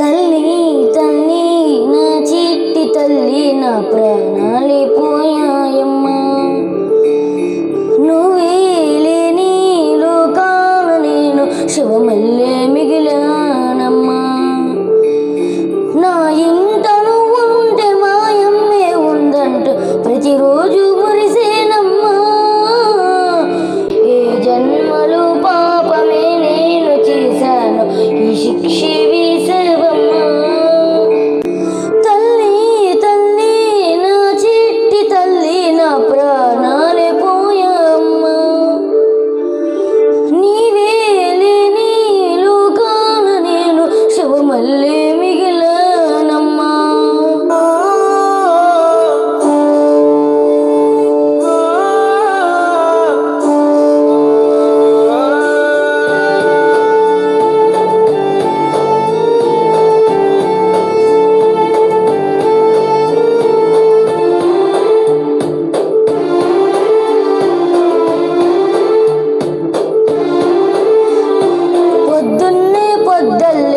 తల్లి తల్లి నా చిట్టి తల్లి నా ప్రాణాలే పోయాయమ్మా. నువ్వే లేని లోకాన నేను శివమల్లే మిగిలానమ్మా. నా ఇంట నువ్వు ఉంటే మాయమ్మే ఉందంటూ ప్రతిరోజు మురిసేనమ్మా. ఏ జన్మలు పాపమే నేను చేశాను ఈ శిక్షే వేసవమ్మా. తల్లి తల్లి నా చిట్టి తల్లి నా ప్రాణాలే పోయామ్మా. నీవే లేని లోకాన నేను శివమల్లే మిగిలానమ్మా. పొద్దున్నే పొద్దల్లే